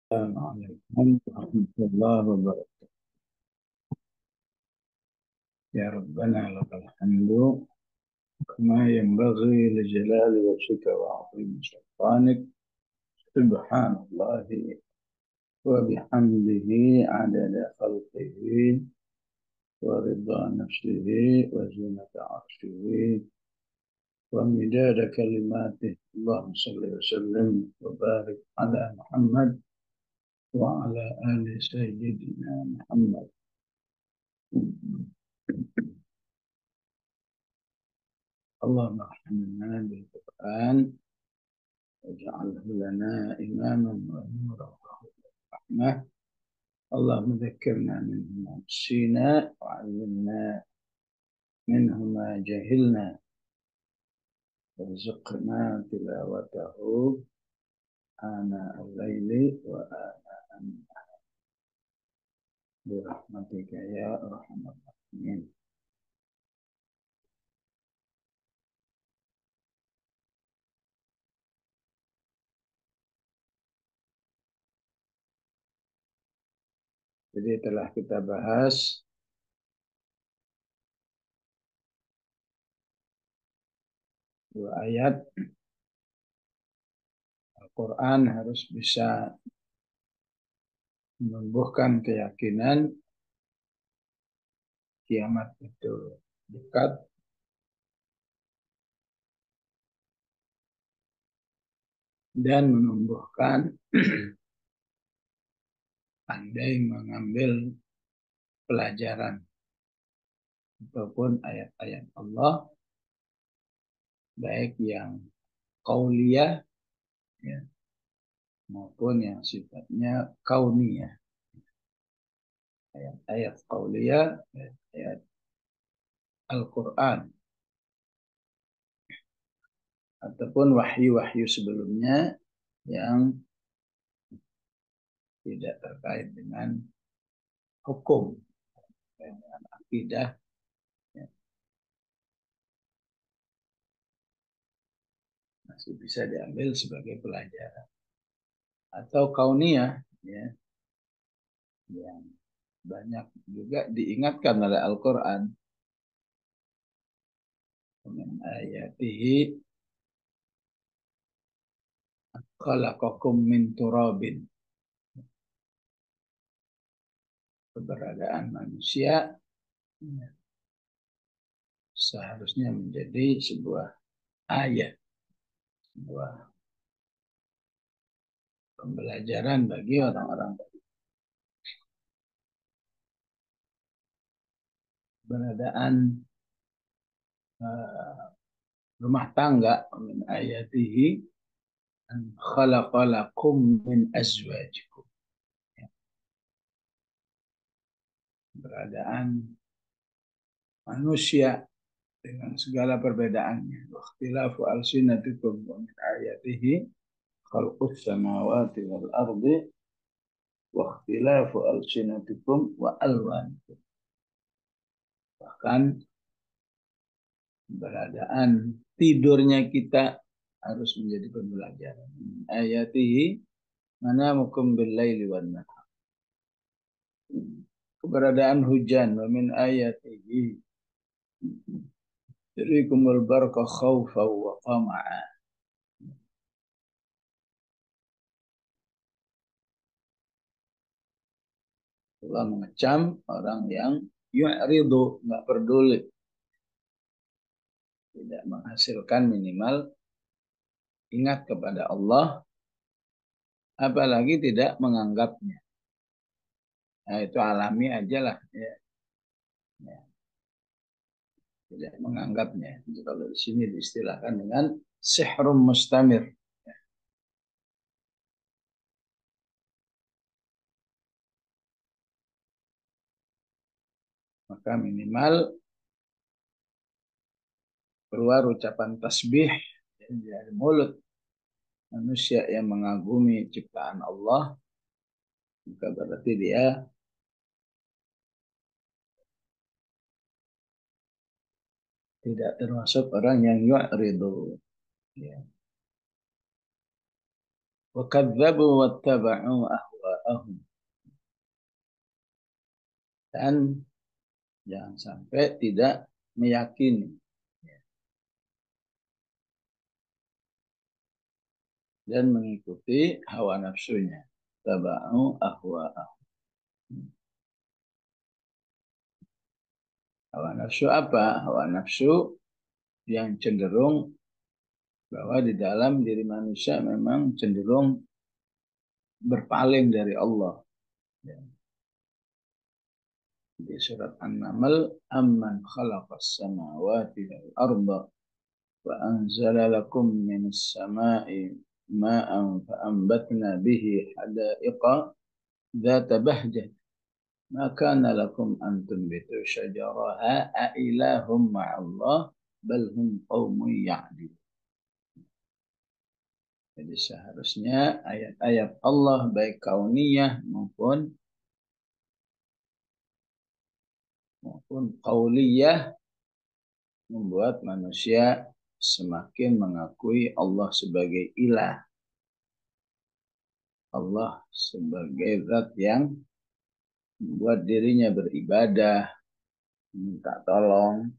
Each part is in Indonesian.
السلام عليكم ورحمة الله وبركاته. يا ربنا لك الحمد كما ينبغي لجلال وجهك وعظيم سلطانك. سبحان الله وبحمده عدد خلقه ورضا نفسه وزنة عرشه ومداد كلماته. اللهم صل وسلم وبارك على محمد وعلى آل سيدنا محمد. اللهم ارحمنا بالقرآن واجعله لنا إماما ونورا ورحمة. اللهم ذكرنا منه ما نسينا وعلمنا منه ما جهلنا وارزقنا تلاوته آناء الليل وآناء النهار برحمتك يا أرحم الراحمين. Jadi telah kita bahas dua ayat. Al-Quran harus bisa menumbuhkan keyakinan kiamat itu dekat, dan menumbuhkan pandai mengambil pelajaran ataupun ayat-ayat Allah, baik yang qauliyah ya, maupun yang sifatnya kauniyah. Ayat-ayat qauliyah, ayat Al-Quran, ataupun wahyu-wahyu sebelumnya yang tidak terkait dengan hukum, dengan akidah, ya, masih bisa diambil sebagai pelajaran. Atau kauniyah, ya, yang banyak juga diingatkan oleh Al-Quran. Min ayatihi khalaqakum min turabin. Keberadaan manusia seharusnya menjadi sebuah ayat, sebuah pembelajaran bagi orang-orang. Keberadaan rumah tangga, min ayatihi an khalaqalakum min azwajikum. Keberadaan manusia dengan segala perbedaannya. Wakhtilafu alsinatikum wa min ayatihi khalqus samawati wal ardi wakhtilafu alsinatikum wa alwanikum. Bahkan keberadaan tidurnya kita harus menjadi pembelajaran. Ayatihi manamukum bil-laili wan nahar. Keberadaan hujan, wa min ayatihi yurikumul barqa khawfan wa tama'a. Allah mengecam orang yang yu'ridu, nggak peduli, tidak menghasilkan minimal ingat kepada Allah, apalagi tidak menganggapnya. Nah, itu alami aja lah, ya. Ya, tidak menganggapnya. Jadi kalau di sini diistilahkan dengan sihrum mustamir. Ya. Maka minimal keluar ucapan tasbih dari mulut manusia yang mengagumi ciptaan Allah, maka berarti dia tidak termasuk orang yang yu'ridu. Ya. Wa kadzabu wattaba'u ja'ahum. Dan jangan sampai tidak meyakini dan mengikuti hawa nafsunya. Taba'u ahwa'ahum. Hawa nafsu apa? Hawa nafsu yang cenderung bahwa di dalam diri manusia memang cenderung berpaling dari Allah. Di surat An-Naml, amman khalaqas samawati wal arda wa anzala lakum minas sama'i ma'an fa ambatna bihi hadaiqa dzata bahjah ma kana lakum an tunbitu syajaraha a ilahum ma'allah bal hum qaumun ya'dilun. Jadi seharusnya ayat-ayat Allah baik kauniyah maupun qauliyah membuat manusia semakin mengakui Allah sebagai ilah. Allah sebagai zat yang membuat dirinya beribadah, minta tolong,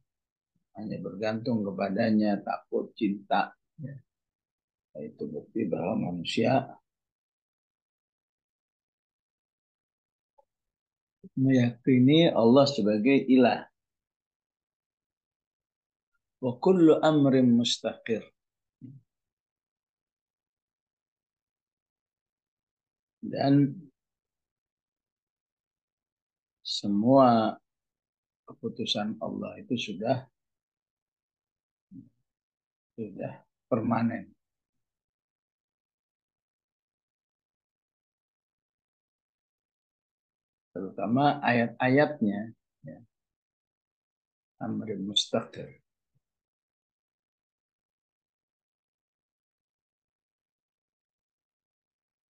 hanya bergantung kepadanya, takut, cinta. Itu bukti bahwa manusia meyakini Allah sebagai ilah. Wa kullu amrin mustaqir. Dan semua keputusan Allah itu sudah permanen. Terutama ayat-ayatnya, ya, amrin mustaqir.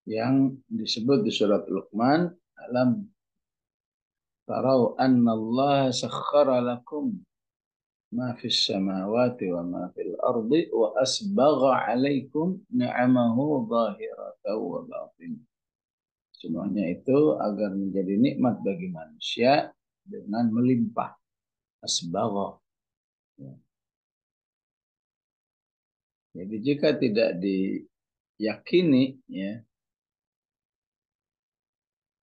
Yang disebut di surat Luqman, alam tarau anna Allah sakhkhara lakum ma fis samawati wa ma fil ardi wa asbagha alaikum ni'amahu zahiratan wa batin. Semuanya itu agar menjadi nikmat bagi manusia dengan melimpah. Asbagha. Jadi jika tidak diyakini, ya,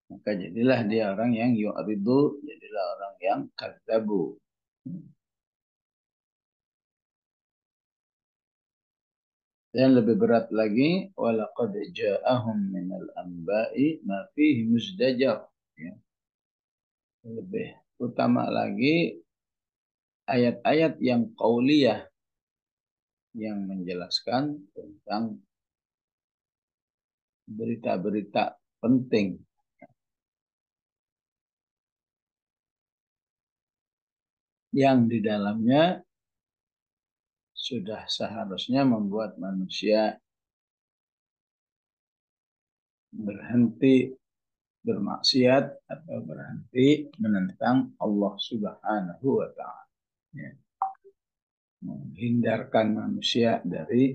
maka jadilah dia orang yang yu'ridu, jadilah orang yang kadzabu. Dan lebih berat lagi, walaqad ja'ahum minal anba'i ma fihi muzdajar. Ya. Lebih utama lagi ayat-ayat yang qauliyah yang menjelaskan tentang berita-berita penting yang di dalamnya sudah seharusnya membuat manusia berhenti bermaksiat atau berhenti menentang Allah Subhanahu wa Ta'ala. Ya. Menghindarkan manusia dari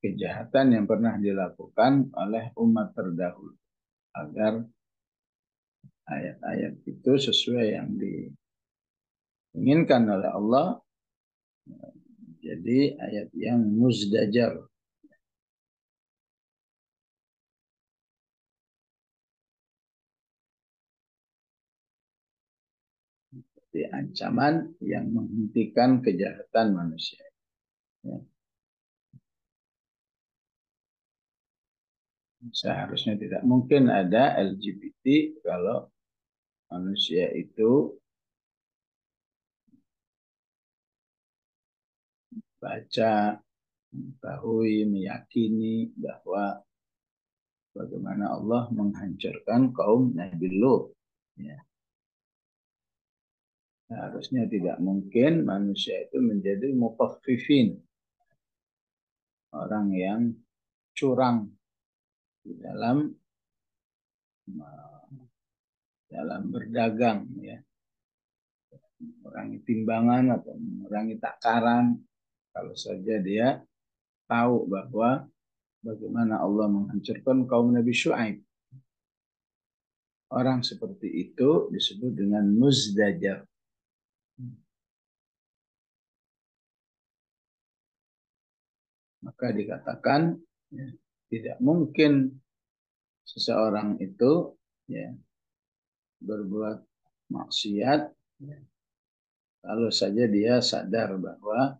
kejahatan yang pernah dilakukan oleh umat terdahulu agar ayat-ayat itu sesuai yang diinginkan oleh Allah jadi ayat yang muzdajar. Di ancaman yang menghentikan kejahatan manusia. Ya. Seharusnya tidak mungkin ada LGBT kalau manusia itu baca, mengetahui, meyakini bahwa bagaimana Allah menghancurkan kaum Nabi Lut. Ya. Seharusnya tidak mungkin manusia itu menjadi mutaffifin, orang yang curang di dalam berdagang, ya, mengurangi timbangan atau mengurangi takaran kalau saja dia tahu bahwa bagaimana Allah menghancurkan kaum Nabi Syuaib. orang seperti itu disebut dengan muzdajar. Maka dikatakan ya, tidak mungkin seseorang itu ya, berbuat maksiat ya, kalau saja dia sadar bahwa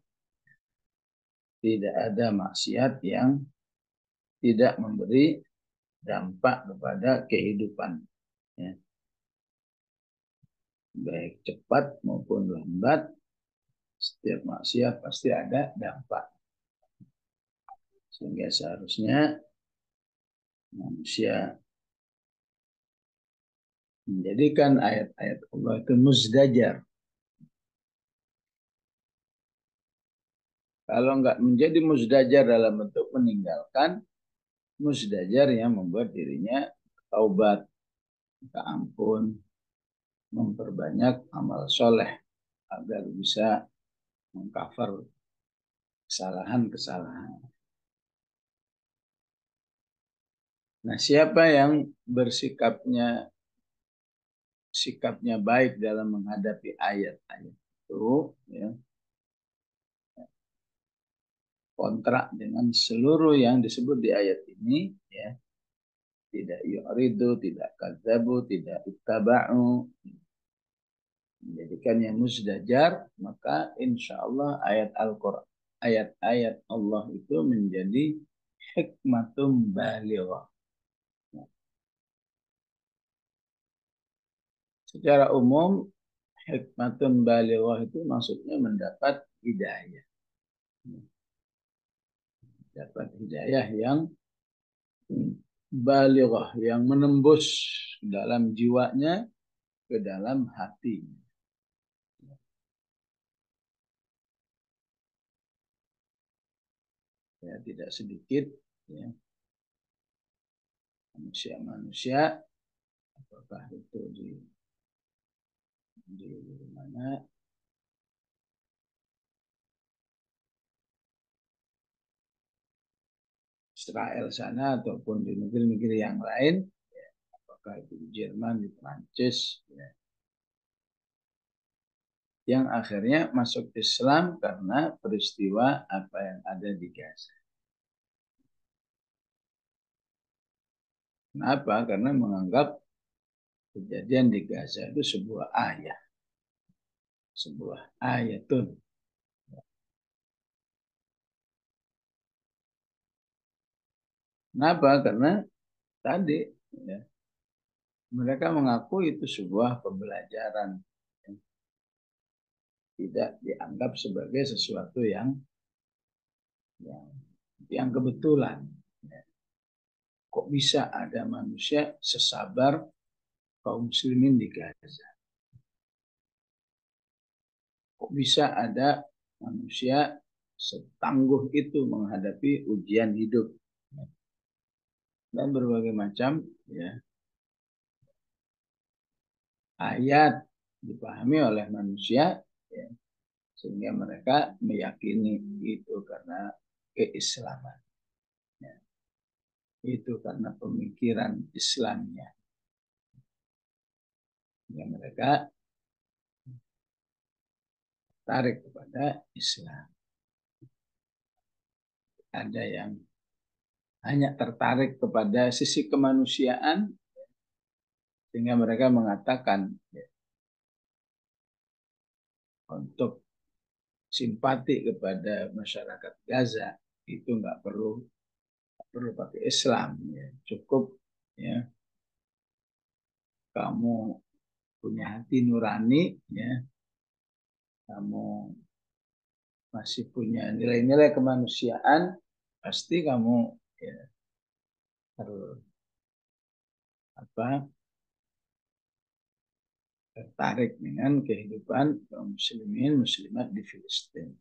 tidak ada maksiat yang tidak memberi dampak kepada kehidupan. Ya. Baik cepat maupun lambat, setiap maksiat pasti ada dampak. Sehingga seharusnya manusia menjadikan ayat-ayat Allah itu muzdajar. Kalau nggak menjadi muzdajar dalam bentuk meninggalkan, muzdajar yang membuat dirinya taubat, minta ampun, memperbanyak amal soleh agar bisa mengcover kesalahan-kesalahan. Nah, siapa yang sikapnya baik dalam menghadapi ayat-ayat itu, ya, kontrak dengan seluruh yang disebut di ayat ini, ya, tidak yu'ridu, tidak kadzabu, tidak ittaba'u, menjadikannya musdajar, maka insya Allah ayat-ayat Allah itu menjadi hikmatum balighah. Secara umum, hikmatun balighah itu maksudnya mendapat hidayah. Dapat hidayah yang balighah, yang menembus dalam jiwanya, ke dalam hati. Ya, tidak sedikit ya, manusia-manusia, apakah itu di mana Israel sana ataupun di negeri-negeri yang lain, ya, apakah itu di Jerman, di Prancis, ya, yang akhirnya masuk Islam karena peristiwa apa yang ada di Gaza. Kenapa? Karena menganggap kejadian di Gaza itu sebuah ayat, sebuah ayatun. Kenapa? Karena tadi ya, mereka mengaku itu sebuah pembelajaran, ya, tidak dianggap sebagai sesuatu yang, yang kebetulan. Ya. Kok bisa ada manusia sesabar kaum muslimin di Gaza? Kok bisa ada manusia setangguh itu menghadapi ujian hidup? Dan berbagai macam ya, ayat dipahami oleh manusia ya, sehingga mereka meyakini itu karena keislaman. Ya. Itu karena pemikiran Islamnya. Ya, mereka tarik kepada Islam. Ada yang hanya tertarik kepada sisi kemanusiaan, sehingga mereka mengatakan ya, untuk simpati kepada masyarakat Gaza itu nggak perlu pakai Islam, ya. Cukup ya kamu punya hati nurani, ya, kamu masih punya nilai-nilai kemanusiaan, pasti kamu ya, apa tertarik dengan kehidupan kaum muslimin muslimat di Filistin.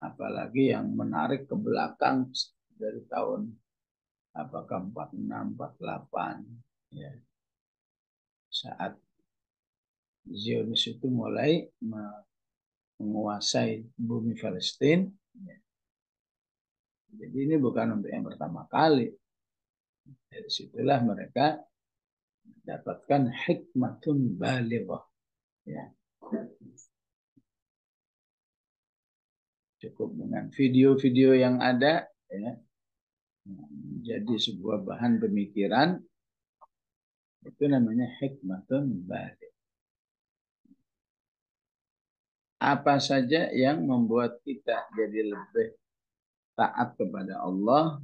Apalagi yang menarik ke belakang dari tahun apakah 46, 48 ya. Saat Zionis itu mulai menguasai bumi Palestina. Ya. Jadi ini bukan untuk yang pertama kali. Dari situlah mereka dapatkan hikmatun balighah. Ya, cukup dengan video-video yang ada, ya, jadi sebuah bahan pemikiran, itu namanya hikmatun baligh. Apa saja yang membuat kita jadi lebih taat kepada Allah,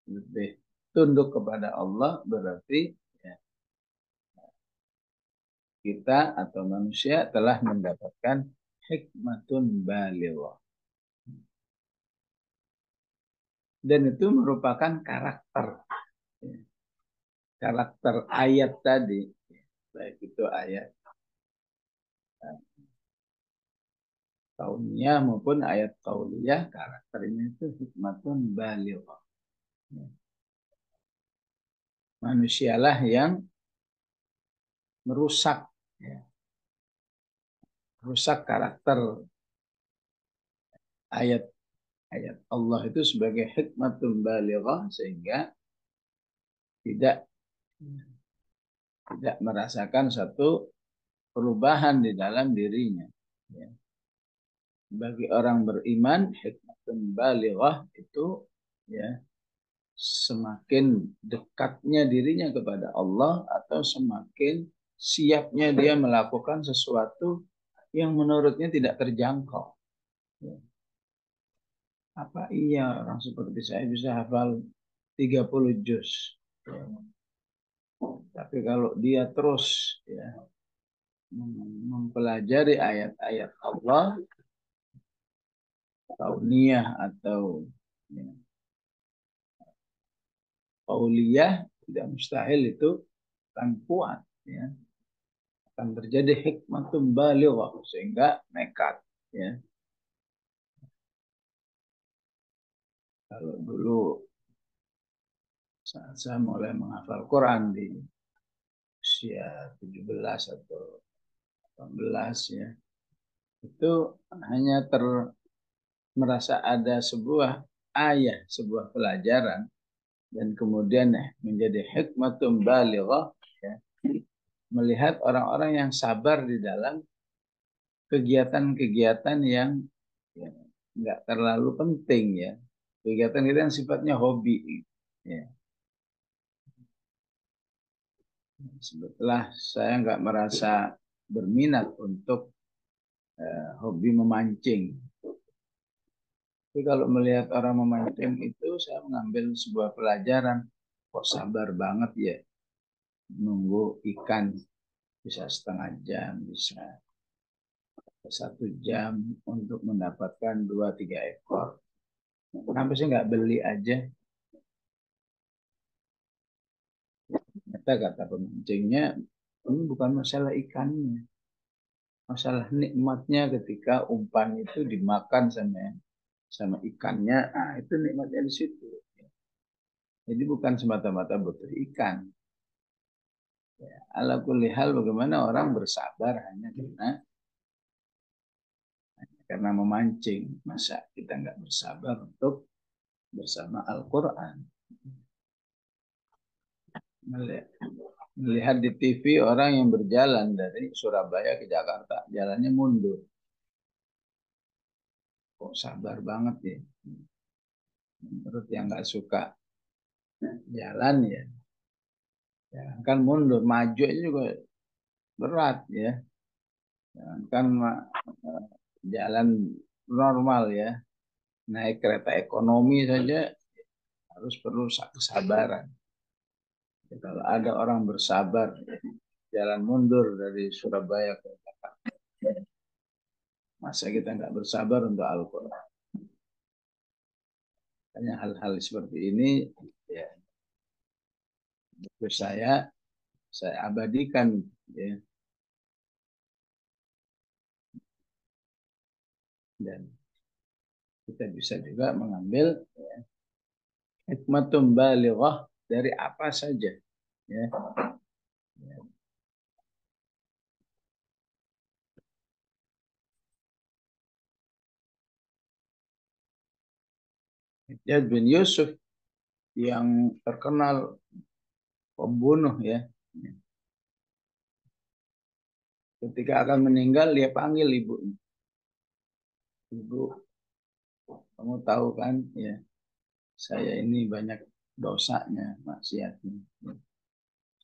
lebih tunduk kepada Allah, berarti ya, kita atau manusia telah mendapatkan hikmatun balighah. Dan itu merupakan karakter. Karakter ayat tadi. Baik itu ayat kauniyah maupun ayat kauliyah, karakternya itu hikmatun balighah. Manusialah yang merusak, ya, merusak karakter ayat-ayat Allah itu sebagai hikmatun balighah, sehingga tidak tidak merasakan satu perubahan di dalam dirinya. Ya. Bagi orang beriman, hikmatun balighah itu, ya, semakin dekatnya dirinya kepada Allah atau semakin siapnya dia melakukan sesuatu yang menurutnya tidak terjangkau. Ya. Apa iya orang seperti saya bisa hafal 30 juz? Ya. Tapi kalau dia terus, ya, mempelajari ayat-ayat Allah, kauniyah atau, ya, qauliyah, tidak mustahil itu akan kuat, ya, akan terjadi hikmatun balighah sehingga nekat, ya. Kalau dulu saat saya mulai menghafal Quran di usia 17 atau 18, ya, itu hanya merasa ada sebuah ayat, sebuah pelajaran, dan kemudian menjadi hikmatun balighah, ya, melihat orang-orang yang sabar di dalam kegiatan-kegiatan yang, ya, nggak terlalu penting, ya, kegiatan itu yang sifatnya hobi, ya. Sebetulnya saya nggak merasa berminat untuk hobi memancing. Tapi kalau melihat orang memancing itu, saya mengambil sebuah pelajaran. Kok sabar banget ya, nunggu ikan bisa setengah jam, bisa 1 jam untuk mendapatkan 2-3 ekor. Kenapa sih nggak beli aja? Kata pemancingnya, ini bukan masalah ikannya, masalah nikmatnya ketika umpan itu dimakan sama ikannya. Nah, itu nikmatnya di situ. Jadi bukan semata-mata butuh ikan. Ya, ala kulli hal, bagaimana orang bersabar hanya karena memancing. Masa kita nggak bersabar untuk bersama Al-Quran? Melihat di TV orang yang berjalan dari Surabaya ke Jakarta, jalannya mundur. Kok sabar banget ya? Menurut yang nggak suka jalan, ya, ya kan mundur, maju aja juga berat, ya. Kan jalan normal, ya, naik kereta ekonomi saja harus perlu kesabaran. Ya, kalau ada orang bersabar, ya, jalan mundur dari Surabaya ke Jakarta, masa kita nggak bersabar untuk Al-Quran? Hanya hal-hal seperti ini, ya, terus saya abadikan, ya, dan kita bisa juga mengambil, ya, hikmatun balighah dari apa saja, ya. Hajjaj bin Yusuf yang terkenal pembunuh, ya, Ketika akan meninggal, dia panggil ibunya. Ibu, kamu tahu kan, ya, saya ini banyak dosanya, maksiatnya.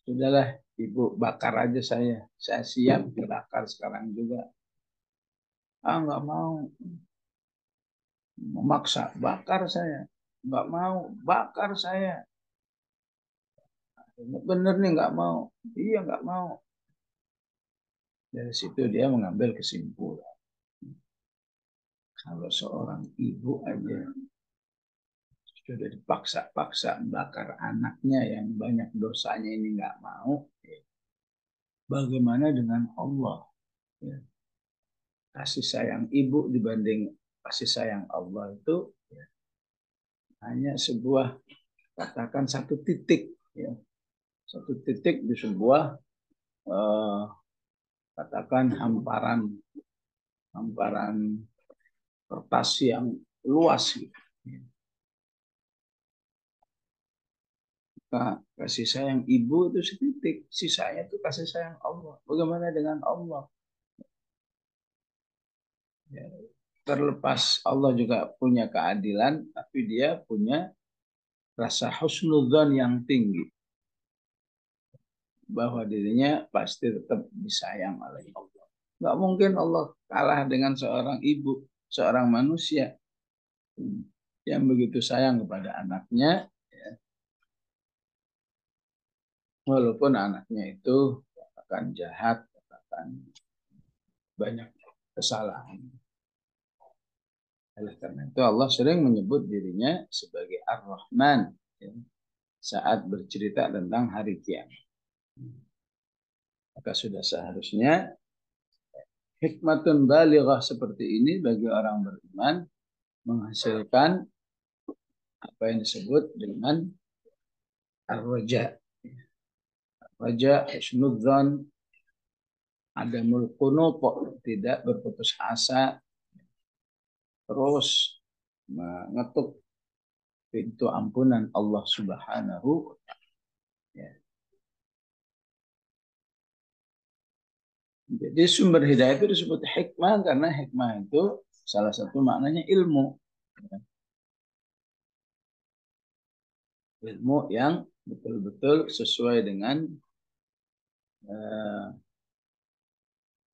Sudahlah, ibu bakar aja saya. Saya siap dibakar sekarang juga. Ah, nggak mau. Memaksa, bakar saya. Nggak mau, bakar saya. Bener nih nggak mau. Iya nggak mau. Dari situ dia mengambil kesimpulan. Kalau seorang ibu aja sudah dipaksa-paksa bakar anaknya yang banyak dosanya ini nggak mau, bagaimana dengan Allah? Ya, kasih sayang ibu dibanding kasih sayang Allah itu ya, hanya sebuah, katakan satu titik, ya, satu titik di sebuah eh, katakan hamparan hamparan kertas yang luas gitu. Nah, kasih sayang ibu itu setitik, sisanya itu kasih sayang Allah. Bagaimana dengan Allah? Ya, terlepas Allah juga punya keadilan, tapi dia punya rasa husnudzon yang tinggi bahwa dirinya pasti tetap disayang oleh Allah. Nggak mungkin Allah kalah dengan seorang ibu, seorang manusia yang begitu sayang kepada anaknya, ya, walaupun anaknya itu akan jahat, akan banyak kesalahan. Oleh karena itu Allah sering menyebut dirinya sebagai Ar-Rahman, ya, saat bercerita tentang hari kiamat. Maka sudah seharusnya hikmatun balighah seperti ini bagi orang beriman menghasilkan apa yang disebut dengan ar-raja. Raja, husnudzan, adamul qunut, tidak berputus asa, terus mengetuk pintu ampunan Allah Subhanahu wa Ta'ala. Ya. Jadi sumber hidayah itu disebut hikmah karena hikmah itu salah satu maknanya ilmu. Ilmu yang betul-betul sesuai dengan eh,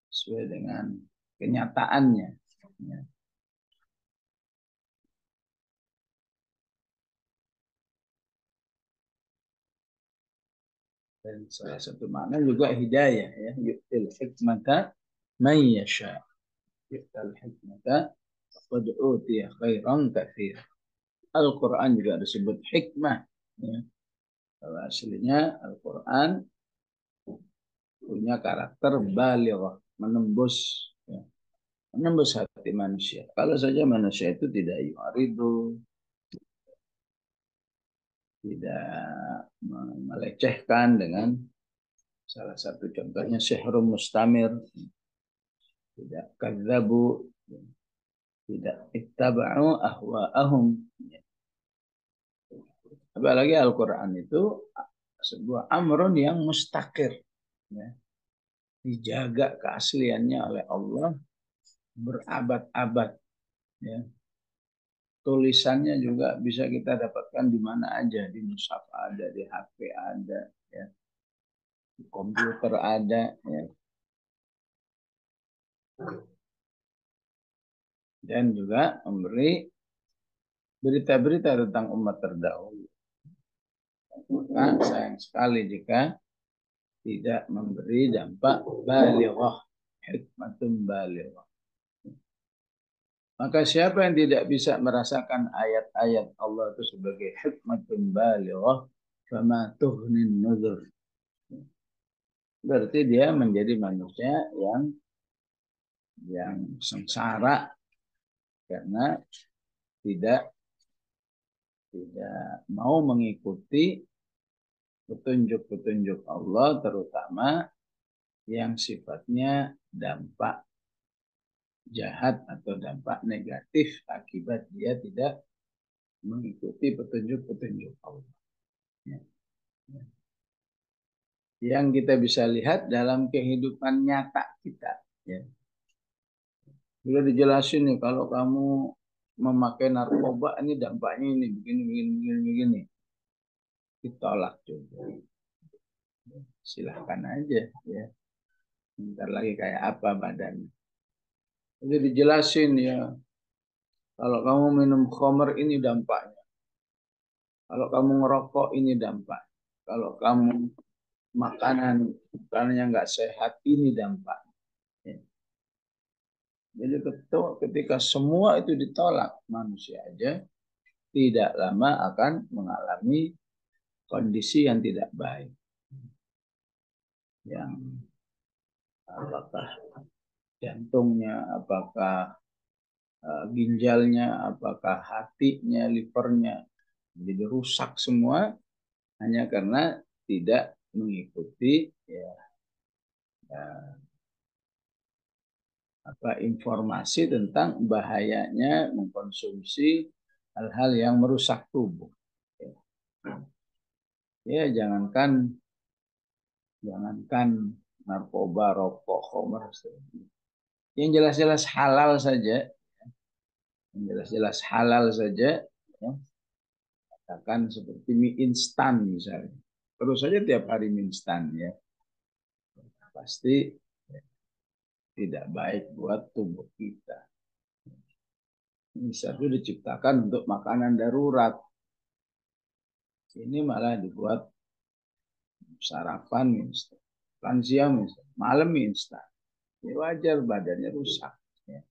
sesuai dengan kenyataannya. Ya. Dan salah satu makna juga hidayah, ya. Yu'til hikmata man yasha. Yu'til hikmata faqad utiya khairan katsir. Al-Quran juga disebut hikmah. Ya. Kalau aslinya Al-Quran punya karakter balighah, menembus, ya, menembus hati manusia. Kalau saja manusia itu tidak yu'aridu, tidak melecehkan dengan salah satu contohnya sihrum mustamir, tidak kadzabu, tidak ittaba'u ahwa'ahum. Apalagi Al-Quran itu sebuah amrun yang mustakir, ya, dijaga keasliannya oleh Allah berabad-abad, ya. Tulisannya juga bisa kita dapatkan di mana aja, di mushaf ada, di HP ada, ya, di komputer ada, ya. Dan juga memberi berita-berita tentang umat terdahulu. Maka sayang sekali jika tidak memberi dampak balighah, hikmatun balighah. Maka siapa yang tidak bisa merasakan ayat-ayat Allah itu sebagai hikmatun balighah, fama tughnin nuzur. Berarti dia menjadi manusia yang sengsara karena tidak tidak mau mengikuti petunjuk-petunjuk Allah, terutama yang sifatnya dampak jahat atau dampak negatif akibat dia tidak mengikuti petunjuk-petunjuk Allah. Ya. yang kita bisa lihat dalam kehidupan nyata kita. Ya. Sudah dijelasin nih kalau kamu memakai narkoba ini dampaknya ini begini begini begini begini. Ditolak juga. Silahkan aja ya. Bentar lagi kayak apa badannya. Jadi dijelasin ya. Kalau kamu minum khamr ini dampaknya. Kalau kamu ngerokok ini dampak. Kalau kamu makanan yang nggak sehat ini dampak. Ya. Jadi ketika semua itu ditolak, manusia aja tidak lama akan mengalami kondisi yang tidak baik. Yang apakah jantungnya, apakah ginjalnya, apakah hatinya, livernya, jadi rusak semua hanya karena tidak mengikuti ya, informasi tentang bahayanya mengkonsumsi hal-hal yang merusak tubuh. Ya, jangankan narkoba, rokok, khamr, yang jelas-jelas halal saja, ya, katakan seperti mie instan misalnya, terus saja tiap hari mie instan ya, pasti tidak baik buat tubuh kita. Misal itu diciptakan untuk makanan darurat, ini malah dibuat sarapan mie instan, siang instan, malam mie instan. Ya wajar badannya rusak. Ya.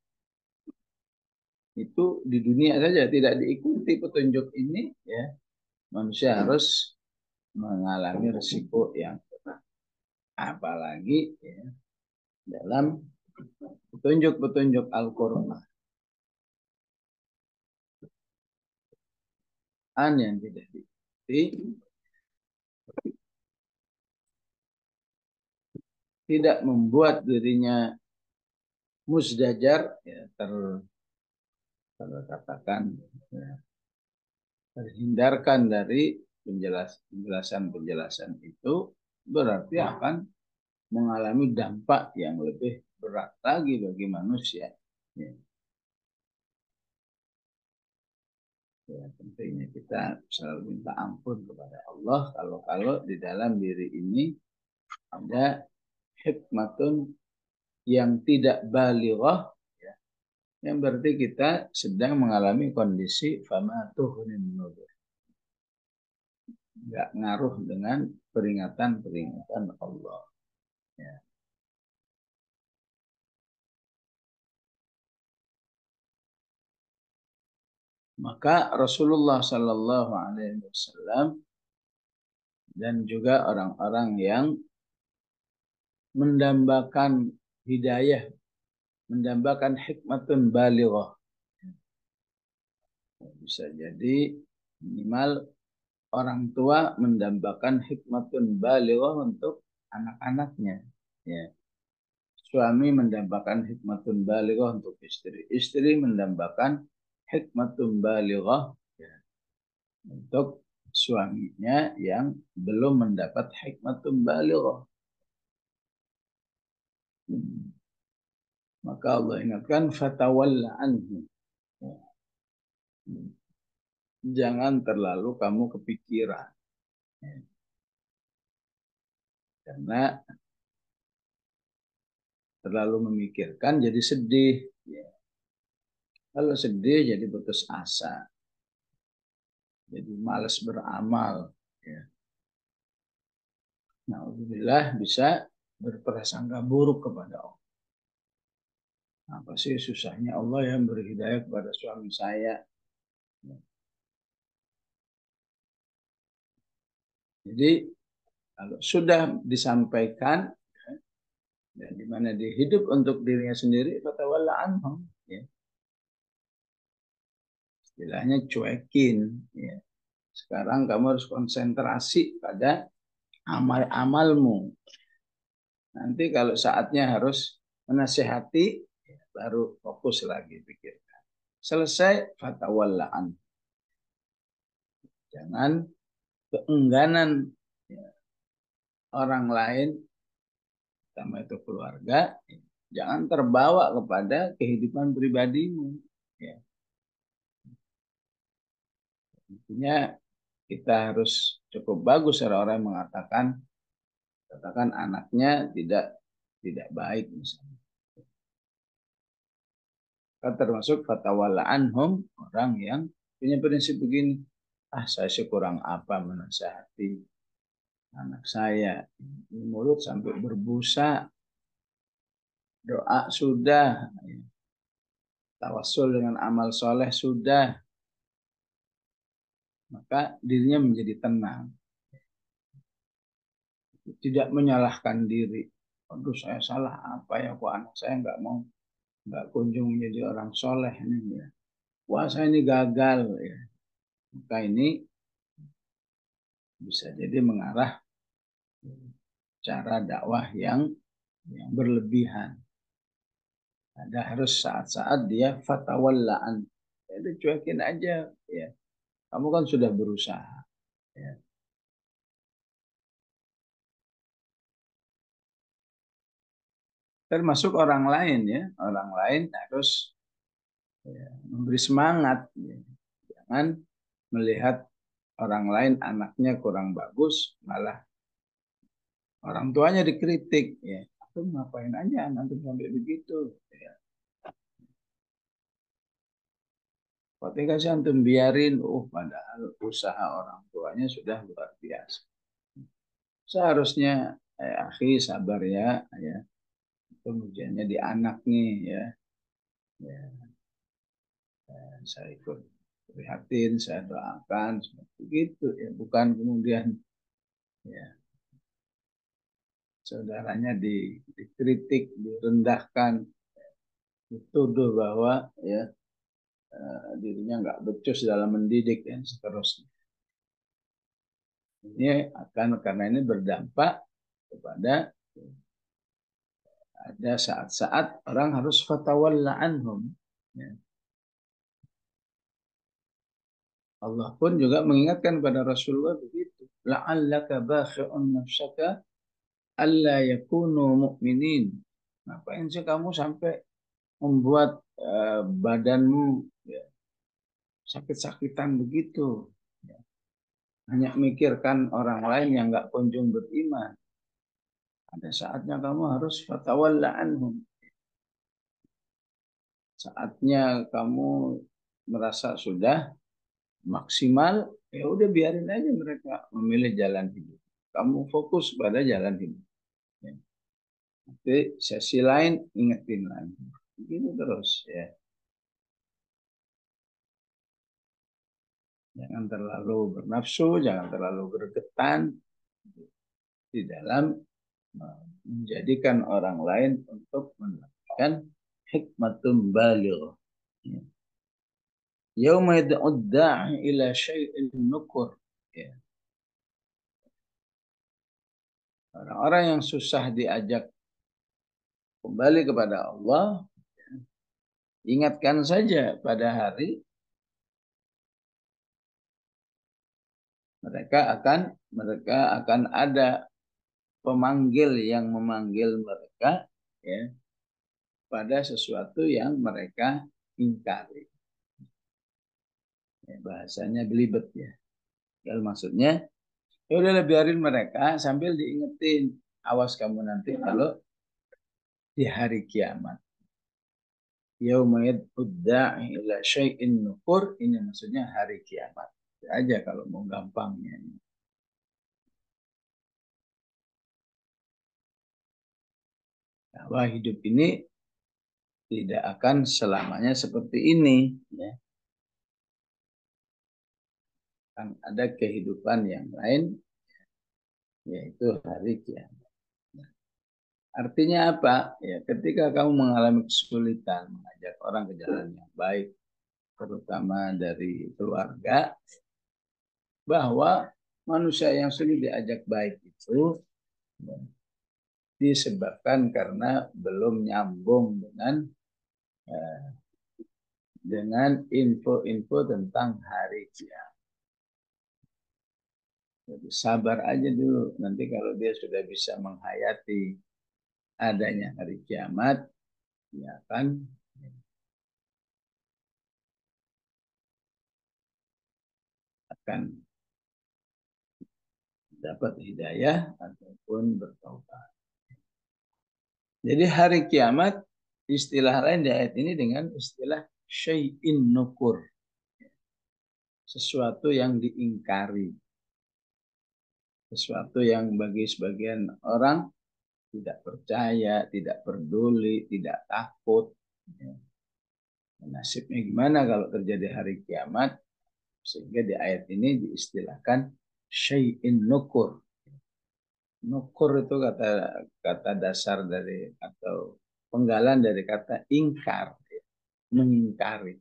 Itu di dunia saja tidak diikuti petunjuk ini, ya manusia harus mengalami risiko yang berat. Apalagi ya, dalam petunjuk-petunjuk Al-Quran yang tidak diikuti, tidak membuat dirinya musdajar, ya, terkatakan ya, terhindarkan dari penjelasan-penjelasan itu, berarti akan mengalami dampak yang lebih berat lagi bagi manusia. Ya. Ya, pentingnya kita selalu minta ampun kepada Allah kalau di dalam diri ini ada hikmatun yang tidak balighah, ya, yang berarti kita sedang mengalami kondisi famatuhunin nuzur, nggak ngaruh dengan peringatan-peringatan Allah. Ya. Maka Rasulullah Sallallahu Alaihi Wasallam dan juga orang-orang yang mendambakan hidayah, mendambakan hikmatun balighah. Bisa jadi minimal orang tua mendambakan hikmatun balighah untuk anak-anaknya. Ya. Suami mendambakan hikmatun balighah untuk istri. Istri mendambakan hikmatun balighah, ya, untuk suaminya yang belum mendapat hikmatun balighah. Maka Allah ingatkan fatawalla anhu. Jangan terlalu kamu kepikiran. Karena terlalu memikirkan jadi sedih. Kalau sedih jadi putus asa. Jadi malas beramal. Alhamdulillah bisa berprasangka buruk kepada Allah. Apa sih susahnya Allah yang beri hidayah kepada suami saya? Jadi kalau sudah disampaikan, dan di mana dia hidup untuk dirinya sendiri, fatawalla anhum, ya. Istilahnya cuekin. Ya. Sekarang kamu harus konsentrasi pada amal-amalmu. Nanti kalau saatnya harus menasihati, ya, baru fokus lagi pikirkan. Selesai, fatawalla anhum. Jangan keengganan, ya, orang lain, sama itu keluarga, jangan terbawa kepada kehidupan pribadimu. Ya. Intinya kita harus cukup bagus orang-orang yang mengatakan katakan anaknya tidak baik misalnya. Kan termasuk fatawala anhum, orang yang punya prinsip begini, saya sih kurang apa menasihati anak saya, ini mulut sampai berbusa, doa sudah, tawasul dengan amal soleh sudah, maka dirinya menjadi tenang, tidak menyalahkan diri. Aduh, saya salah apa ya, kok anak saya nggak kunjung menjadi orang soleh ini ya. Wah, saya ini gagal ya. Maka ini bisa jadi mengarah cara dakwah yang berlebihan. Ada harus saat-saat dia fatawallaan. Jadi cuekin aja ya. Kamu kan sudah berusaha. Ya. Termasuk orang lain ya. Orang lain harus ya, memberi semangat. Ya. Jangan melihat orang lain anaknya kurang bagus, malah orang tuanya dikritik. Ya. Antum ngapain aja antum sampai begitu. Ya. Ketika sih antum biarin, padahal usaha orang tuanya sudah luar biasa. Seharusnya, akhi sabar ya, ya. Kemudiannya di anak nih ya, ya, saya ikut prihatin, saya doakan seperti itu ya, bukan kemudian ya saudaranya dikritik, direndahkan, dituduh bahwa ya dirinya nggak becus dalam mendidik dan seterusnya. Ini akan karena ini berdampak kepada ada saat-saat orang harus fatawalla anhum. Ya. Allah pun juga mengingatkan pada Rasulullah begitu. La'allaka bakhi'un nafsaka alla yakunu mu'minin. Ngapain sih kamu sampai membuat badanmu ya, sakit-sakitan begitu? Ya. Hanya mikirkan orang lain yang nggak kunjung beriman. Ada saatnya kamu harus fatawalla anhum. Saatnya kamu merasa sudah maksimal, ya udah biarin aja mereka memilih jalan hidup. Kamu fokus pada jalan hidup. Ya. Nanti sesi lain ingetin lagi. Begini terus ya. Jangan terlalu bernafsu, jangan terlalu bergetan di dalam menjadikan orang lain untuk mendapatkan hikmatum baligh. Ya. Yauma yad'ud da'i ila syai'in nukur. Ya. Orang-orang yang susah diajak kembali kepada Allah, ingatkan saja pada hari mereka akan ada pemanggil yang memanggil mereka ya pada sesuatu yang mereka ingkari. Ya, bahasanya belibet ya. Kalau maksudnya ya udah biarin mereka sambil diingetin, awas kamu nanti kalau di hari kiamat. Yauma yad'ud da'i ila syai'in nukur, ini maksudnya hari kiamat. Itu aja kalau mau gampangnya. Bahwa hidup ini tidak akan selamanya seperti ini. Ya. Kan ada kehidupan yang lain, yaitu hari kiamat. Artinya apa? Ya, ketika kamu mengalami kesulitan mengajak orang ke jalan yang baik, terutama dari keluarga, bahwa manusia yang sulit diajak baik itu ya, disebabkan karena belum nyambung dengan info-info tentang hari kiamat. Jadi sabar aja dulu. Nanti kalau dia sudah bisa menghayati adanya hari kiamat, dia akan dapat hidayah ataupun bertaubat. Jadi hari kiamat istilah lain di ayat ini dengan istilah syai'in nukur. Sesuatu yang diingkari. Sesuatu yang bagi sebagian orang tidak percaya, tidak peduli, tidak takut. Nasibnya gimana kalau terjadi hari kiamat? Sehingga di ayat ini diistilahkan syai'in nukur. Nukur itu kata kata dasar dari atau penggalan dari kata ingkar, mengingkari.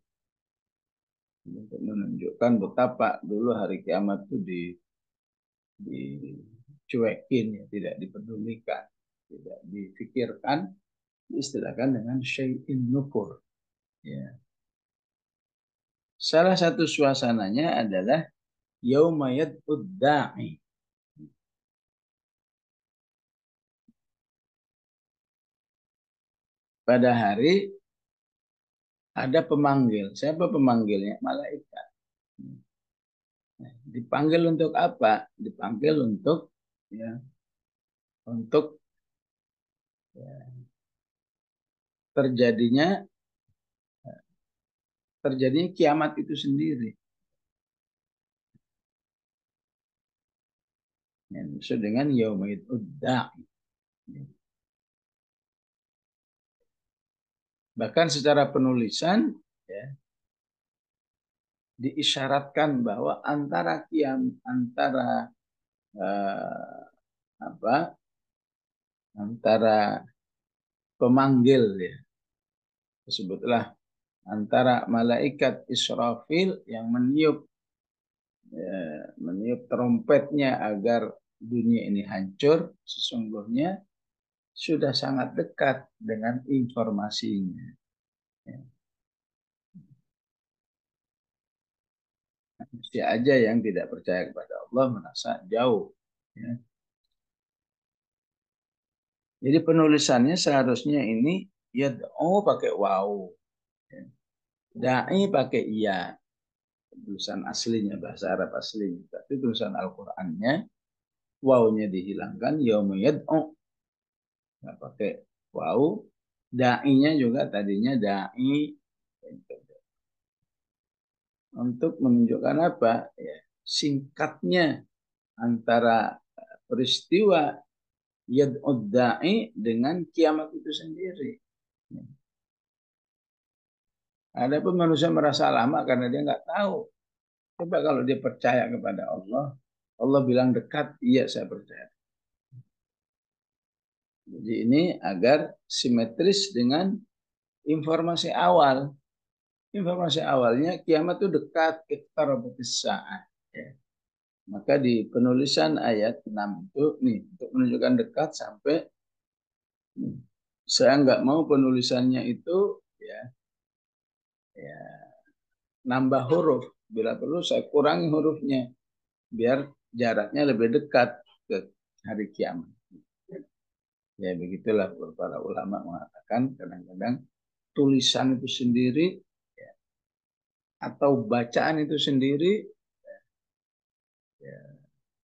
Untuk menunjukkan betapa dulu hari kiamat itu dicuekin, ya, tidak dipedulikan, tidak difikirkan, diistilahkan dengan syai'in nukur. Ya. Salah satu suasananya adalah yauma yad'ud da'i. Pada hari ada pemanggil. Siapa pemanggilnya? Malaikat. Dipanggil untuk apa? Dipanggil untuk ya, untuk ya, terjadinya kiamat itu sendiri. Yang disebut dengan yaumid udda'i. Bahkan secara penulisan ya, diisyaratkan bahwa antara eh, apa antara pemanggil ya sebutlah antara malaikat Israfil yang meniup trompetnya agar dunia ini hancur, sesungguhnya sudah sangat dekat dengan informasinya. Ya. Manusia aja yang tidak percaya kepada Allah merasa jauh. Ya. Jadi penulisannya seharusnya ini yad'u pakai waw. Ya. Da'i pakai iya. Tulisan aslinya, bahasa Arab aslinya. Tapi tulisan Al-Qur'annya, wawnya dihilangkan, yauma yad'u. Nggak pakai waw. Da'inya juga tadinya da'i. Untuk menunjukkan apa? Ya, singkatnya antara peristiwa yad'ud da'i dengan kiamat itu sendiri. Ada pun manusia merasa lama karena dia nggak tahu. Coba kalau dia percaya kepada Allah, Allah bilang dekat, iya saya percaya. Jadi ini agar simetris dengan informasi awal. Informasi awalnya kiamat itu dekat, iqtarabatis saat. Ya. Maka di penulisan ayat 6 itu nih untuk menunjukkan dekat sampai saya nggak mau penulisannya itu ya, ya nambah huruf. Bila perlu saya kurangi hurufnya biar jaraknya lebih dekat ke hari kiamat. Ya begitulah para ulama mengatakan kadang-kadang tulisan itu sendiri ya, atau bacaan itu sendiri ya,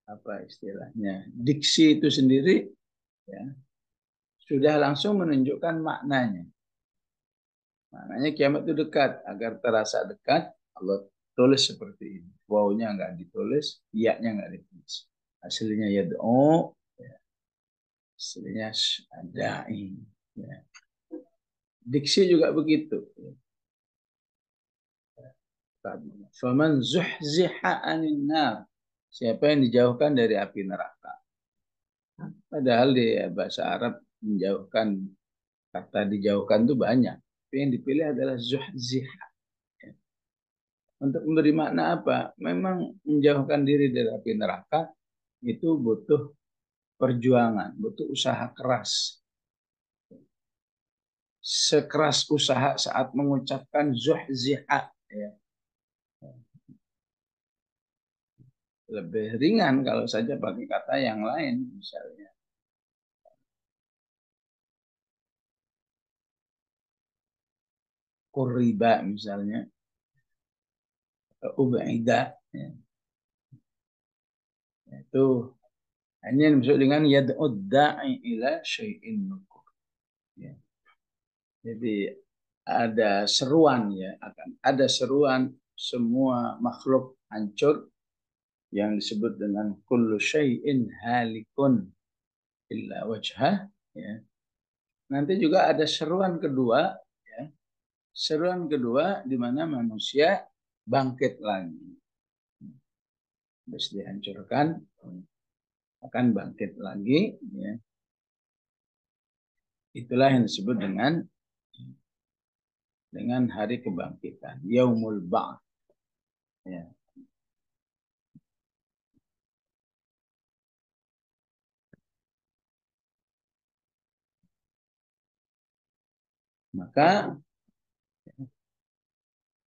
apa istilahnya diksi itu sendiri ya, sudah langsung menunjukkan maknanya. Maknanya kiamat itu dekat. Agar terasa dekat, Allah tulis seperti ini. Wawnya nggak ditulis, iya-nya nggak ditulis. Hasilnya yad'u, ya. Hasilnya syada'i. Ya. Diksi juga begitu. Faman zuhziha anin nar. Siapa yang dijauhkan dari api neraka. Padahal di bahasa Arab menjauhkan, kata dijauhkan itu banyak. Tapi yang dipilih adalah zuhziha. Untuk memberi makna apa? Memang menjauhkan diri dari api neraka itu butuh perjuangan, butuh usaha keras. Sekeras usaha saat mengucapkan zuhziha. Ya. lebih ringan kalau saja pakai kata yang lain, misalnya kuriba misalnya, ubaida, ya. Itu hanya yang disebut dengan yad'ud da'i ila syai'in nukur. Ya. Jadi ada seruan, ya, akan ada seruan semua makhluk hancur yang disebut dengan kullu syai'in halikun illa wajhah, ya. Nanti juga ada seruan kedua, ya. Seruan kedua di mana manusia bangkit lagi. Habis dihancurkan akan bangkit lagi, ya. Itulah yang disebut dengan hari kebangkitan, yaumul ba'ts, ya. Maka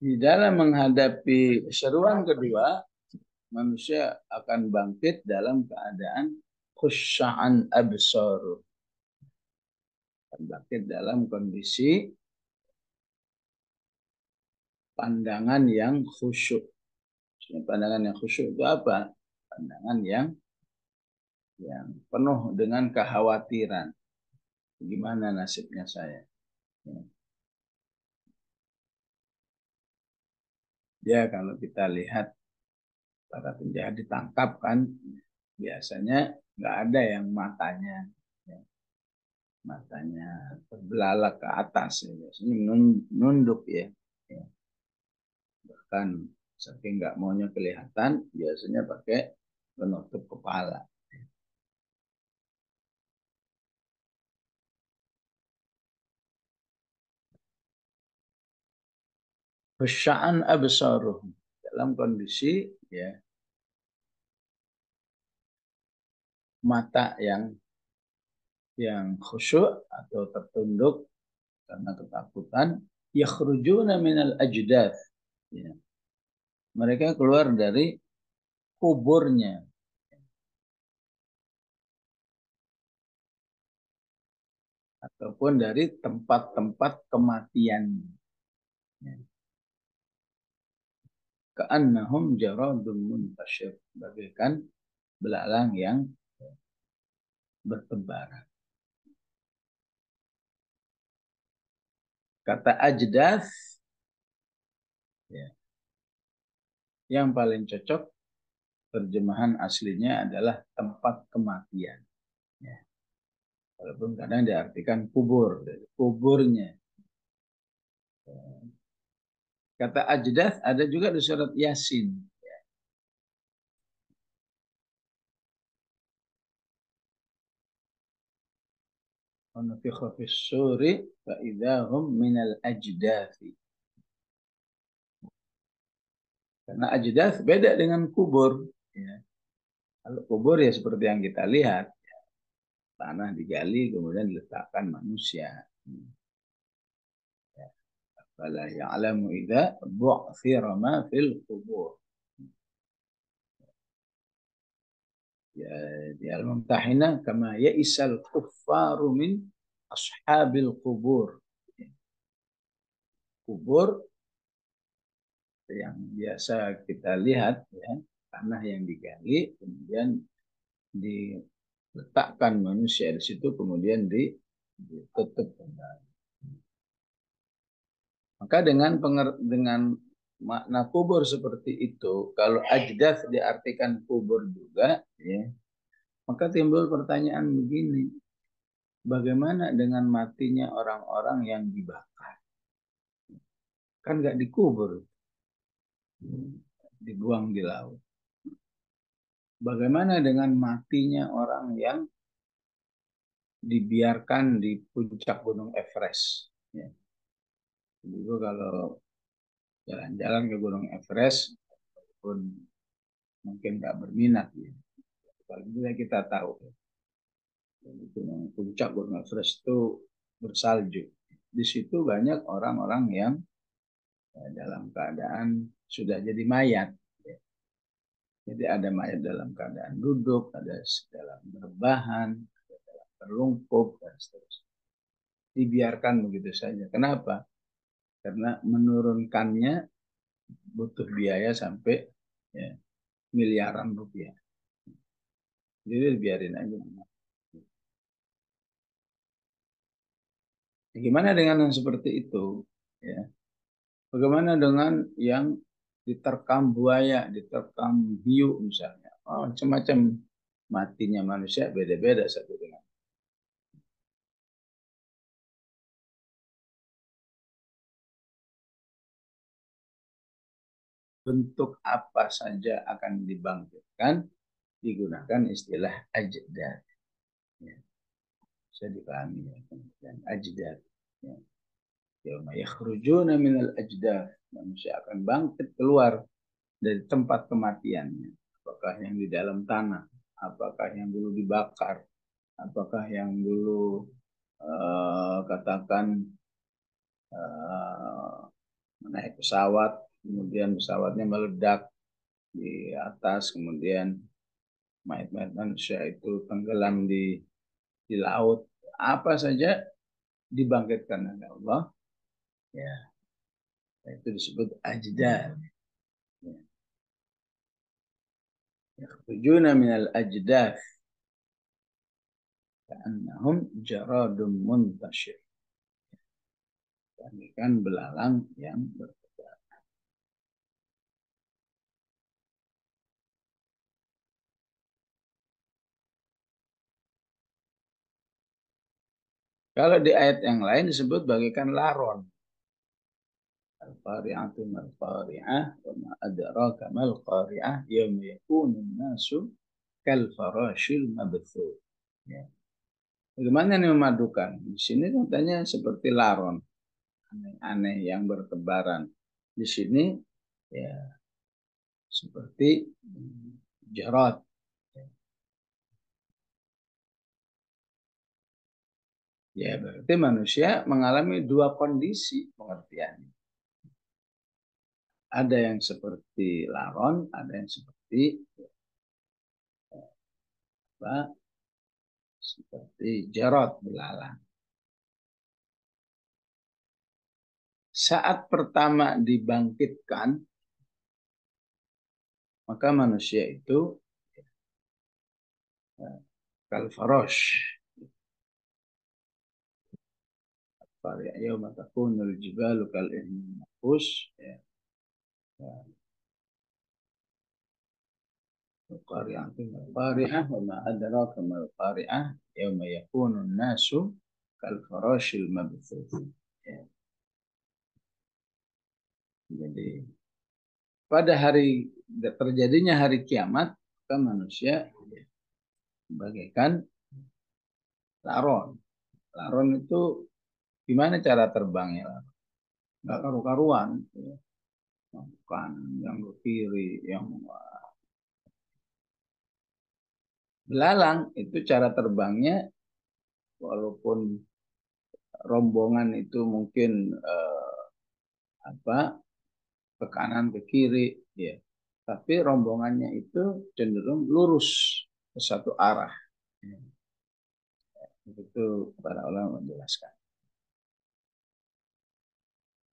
di dalam menghadapi seruan kedua, manusia akan bangkit dalam keadaan khusya'an absar. Akan bangkit dalam kondisi pandangan yang khusyuk. Pandangan yang khusyuk itu apa? Pandangan yang penuh dengan kekhawatiran. Gimana nasibnya saya? Ya, kalau kita lihat para penjahat ditangkap kan, biasanya nggak ada yang matanya, ya, matanya terbelalak ke atas, ya. Biasanya nunduk, ya. Ya. Bahkan saking nggak maunya kelihatan, biasanya pakai penutup kepala. Khusya'an absaruhum, dalam kondisi, ya, mata yang khusyuk atau tertunduk karena ketakutan, yakhrujuna minal ajdath, ya. Mereka keluar dari kuburnya ataupun dari tempat-tempat kematian. Ya. Ka'annahum jaradun muntashir, bagaikan belalang yang bertebaran. Kata ajdath, ya, yang paling cocok terjemahan aslinya adalah tempat kematian. Ya. Walaupun kadang diartikan kubur, dari kuburnya. Kata ajdath ada juga di surat Yasin. Wanufikha fis suri fa idahum minal ajdathi. Karena ajdath beda dengan kubur. Ya. Kalau kubur ya seperti yang kita lihat, tanah digali kemudian diletakkan manusia. Fala ya'lamu idza bu'thira ma fil qubur. Ya, di Al-Mumtahinah kama ya'isal kuffaru min ashabil qubur. Kubur yang biasa kita lihat, ya, tanah yang digali kemudian diletakkan manusia di situ kemudian ditutup kembali. Maka dengan makna kubur seperti itu, kalau ajdath diartikan kubur juga, ya, maka timbul pertanyaan begini, bagaimana dengan matinya orang-orang yang dibakar? Kan nggak dikubur, dibuang di laut. Bagaimana dengan matinya orang yang dibiarkan di puncak Gunung Everest? Ya. Jadi kalau jalan-jalan ke Gunung Everest, pun mungkin nggak berminat, ya. Kalau kita tahu, ya, puncak Gunung Everest itu bersalju. Di situ banyak orang-orang yang, ya, dalam keadaan sudah jadi mayat, ya. Jadi ada mayat dalam keadaan duduk, ada dalam berbahan, ada dalam terlungkup, dan seterusnya. Dibiarkan begitu saja. Kenapa? Karena menurunkannya butuh biaya sampai ya, miliaran rupiah. Jadi biarin aja. Gimana dengan yang seperti itu? Ya. Bagaimana dengan yang diterkam buaya, diterkam hiu misalnya? Oh, macam-macam matinya manusia beda-beda satu dengan bentuk apa saja akan dibangkitkan digunakan istilah ajdad. Ya, bisa dipahami ya. Dan ajdad. Ya. Yauma yakhrujuna minal ajdad. Manusia akan bangkit keluar dari tempat kematiannya. Apakah yang di dalam tanah, apakah yang dulu dibakar, apakah yang dulu katakan uh, naik pesawat, kemudian pesawatnya meledak di atas, kemudian mayat-mayat manusia itu tenggelam di laut, apa saja dibangkitkan oleh Allah, ya itu disebut ajdad. Ya. Yakhrujuna minal ajdad ka'annahum jaradun muntashir. Bagaikan belalang yang bertebar. Kalau di ayat yang lain disebut bagaikan laron. Al-qari'atu mal-qari'ah wa ma adraka mal-qari'ah yauma yakunun nasu kal farashil mabthur. Ya. Bagaimana ini memadukan? Di sini katanya seperti laron, aneh-aneh yang bertebaran. Di sini ya seperti jarad. Ya berarti manusia mengalami dua kondisi pengertiannya. Ada yang seperti laron, ada yang seperti apa? Seperti jarad belalang. Saat pertama dibangkitkan, maka manusia itu kalfarosh. Yauma takunul jibalu kal ihmafus. القارعة القارعة وما أدراك ما القارعة يوم يكون الناس كالفراش المبثوث. Ya. Jadi pada hari terjadinya hari kiamat, maka manusia bagaikan laron. Laron itu gimana cara terbangnya? Nggak karu-karuan. Ya. Yang kanan, yang ke kiri, yang belalang itu cara terbangnya walaupun rombongan itu mungkin apa ke kanan ke kiri ya tapi rombongannya itu cenderung lurus ke satu arah ya. Itu para ulama menjelaskan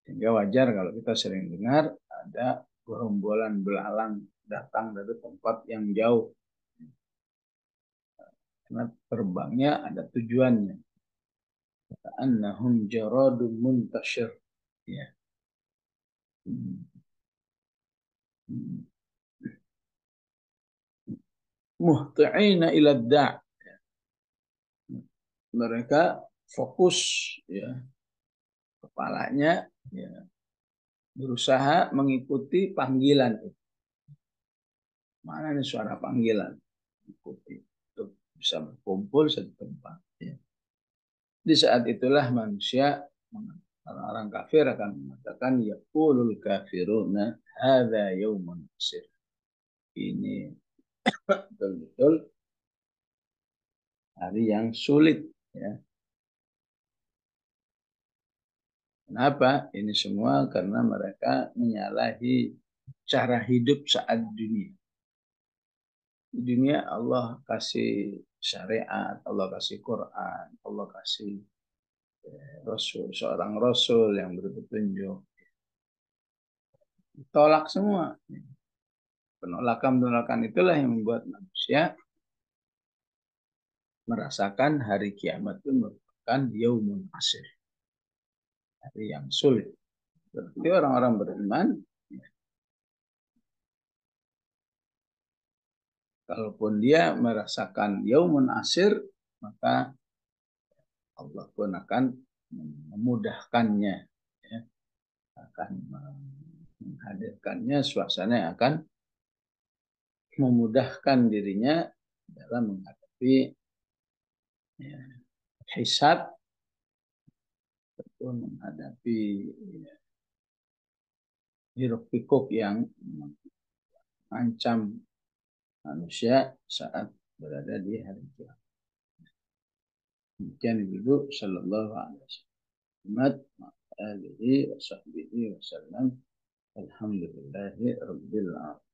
sehingga wajar kalau kita sering dengar ada gerombolan belalang datang dari tempat yang jauh karena terbangnya ada tujuannya annahum jaradun muntashir ya. Muhti'ina ila da' mereka fokus ya kepalanya ya, berusaha mengikuti panggilan itu. Mana nih suara panggilan? Ikuti untuk bisa berkumpul satu tempat. Ya. Di saat itulah manusia orang-orang kafir akan mengatakan yaqulul kafiruna hadza yaumun asir. Ini betul-betul hari yang sulit ya. Kenapa? Ini semua karena mereka menyalahi cara hidup saat dunia. Di dunia Allah kasih syariat, Allah kasih Quran, Allah kasih Rasul, seorang Rasul yang berpetunjuk. Tolak semua. Penolakan-penolakan itulah yang membuat manusia merasakan hari kiamat itu merupakan yaumun asir, hari yang sulit. Berarti orang-orang beriman, kalaupun dia merasakan yaumun asir, maka Allah pun akan memudahkannya, ya, akan menghadirkannya suasana yang akan memudahkan dirinya dalam menghadapi, ya, hisab ataupun menghadapi, ya, hiruk pikuk yang mengancam manusia saat berada di hari kiamat. Demikian Ibu sallallahu alaihi wasallam alihi wa sahbihi wasallam. Alhamdulillahi rabbil alamin.